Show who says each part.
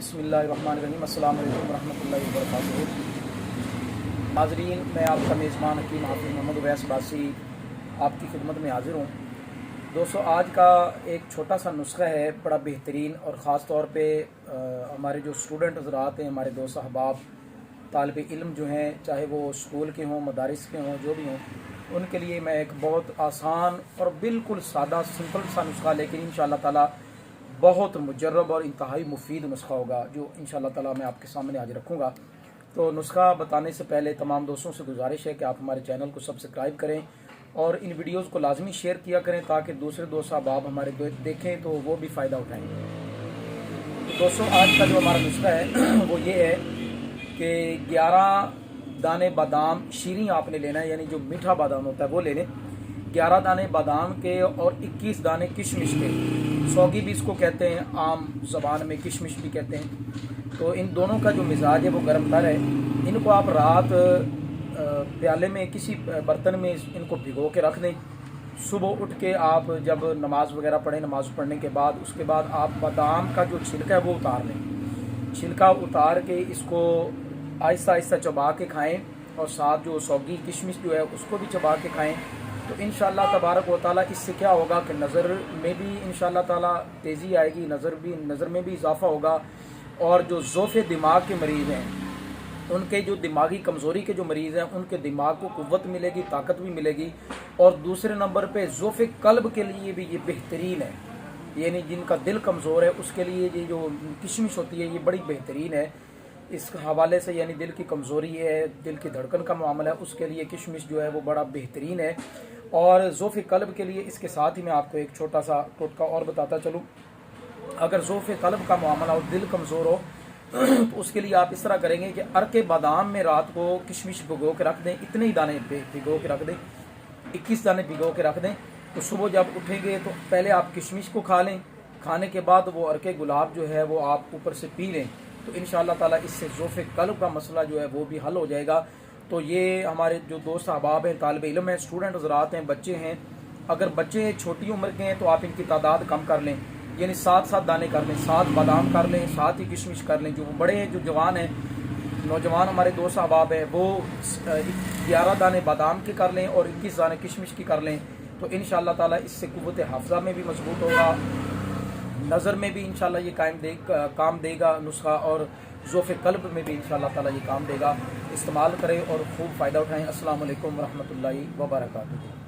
Speaker 1: बिस्मिल्लाहिर्रहमानिर्रहीम। अस्सलाम वालेकुम रहमतुल्लाहि व बरकातुहू। नाज़रीन, मैं आपका मेज़बान हकीम हाफिज़ मोहम्मद उवैस बासी आपकी खिदमत में हाज़िर हूँ। दोस्तों, आज का एक छोटा सा नुस्खा है, बड़ा बेहतरीन, और ख़ास तौर पे हमारे जो स्टूडेंट हज़रात हैं, हमारे दोस्त अहबाब तालिब इल्म जो हैं, चाहे वो स्कूल के हों, मदारिस के हों, जो भी हों, उनके लिए मैं एक बहुत आसान और बिल्कुल सादा सिंपल सा नुस्खा, लेकिन इंशाअल्लाह ताला बहुत मुजर्रब और इंतहाई मुफीद नुस्खा होगा, जो इंशाअल्लाह ताला मैं आपके सामने आज रखूँगा। तो नुस्खा बताने से पहले तमाम दोस्तों से गुजारिश है कि आप हमारे चैनल को सब्सक्राइब करें और इन वीडियोज़ को लाजमी शेयर किया करें, ताकि दूसरे दोस्त अहबाब हमारे देखें तो वो भी फ़ायदा उठाएँ। तो दोस्तों, आज का जो हमारा नुस्खा है वो ये है कि 11 दाने बादाम शीरी आपने लेना है, यानी जो मीठा बादाम होता है वो ले लें। 11 दाने बादाम के और 21 दाने किशमिश के, सौगी भी इसको कहते हैं, आम ज़बान में किशमिश भी कहते हैं। तो इन दोनों का जो मिजाज है वो गर्म तर है। इनको आप रात प्याले में, किसी बर्तन में इनको भिगो के रख दें। सुबह उठ के आप जब नमाज़ वगैरह पढ़ें, नमाज़ पढ़ने के बाद उसके बाद आप बादाम का जो छिलका है वो उतार लें। छिलका उतार के इसको आहिस्ता आहिस्ता चबा के खाएँ, और साथ जो सौगी किशमिश जो है उसको भी चबा के खाएँ। तो इंशाअल्लाह तबारक व तआला इससे क्या होगा कि नज़र में भी इंशाअल्लाह ताला तेज़ी आएगी, नज़र में भी इजाफ़ा होगा। और जो ज़ोफ़े दिमाग के मरीज़ हैं, उनके जो दिमागी कमज़ोरी के जो मरीज़ हैं, उनके दिमाग को क़ुव्वत मिलेगी, ताकत भी मिलेगी। और दूसरे नंबर पे ज़ोफ़े क़ल्ब के लिए भी ये बेहतरीन है, यानी जिनका दिल कमज़ोर है उसके लिए ये जो किशमिश होती है ये बड़ी बेहतरीन है इस हवाले से। यानी दिल की कमज़ोरी है, दिल की धड़कन का मामला है, उसके लिए किशमिश जो है वो बड़ा बेहतरीन है। और ज़ोफ़े क़ल्ब के लिए इसके साथ ही मैं आपको एक छोटा सा टोटका और बताता चलूँ। अगर ज़ोफ़े क़ल्ब का मामला और दिल कमज़ोर हो तो उसके लिए आप इस तरह करेंगे कि अरके बादाम में रात को किशमिश भिगो के रख दें, इतने ही दाने भिगो के रख दें, 21 दाने भिगो के रख दें। तो सुबह जब उठेंगे तो पहले आप किशमिश को खा लें, खाने के बाद वो अरके गुलाब जो है वो आप ऊपर से पी लें। तो इंशाअल्लाह ताला इससे ज़ोफ़े क़ल्ब का मसला जो है वो भी हल हो जाएगा। तो ये हमारे जो दोस्त अहबाब हैं, तालिब इल्म हैं, स्टूडेंट हज़रात हैं, बच्चे हैं, अगर बच्चे छोटी उम्र के हैं तो आप इनकी तादाद कम कर लें, यानी 7 दाने कर लें, 7 बादाम कर लें, 7 ही किशमिश कर लें। जो बड़े हैं, जो जवान हैं, नौजवान हमारे दोस्त अहबाब हैं, वो 11 दाने बादाम के कर लें और 21 दाने किशमिश की कर लें। तो इंशाअल्लाह ताला इससे क़ुव्वत हाफ़िज़ा में भी मजबूत होगा, नज़र में भी इंशाअल्लाह ये काम देगा नुस्खा, और ज़ोफ़े क़ल्ब में भी इंशाअल्लाह ताला ये काम देगा। इस्तेमाल करें और खूब फ़ायदा उठाएँ। अस्सलामु अलैकुम रहमतुल्लाहि व बरकातुहू।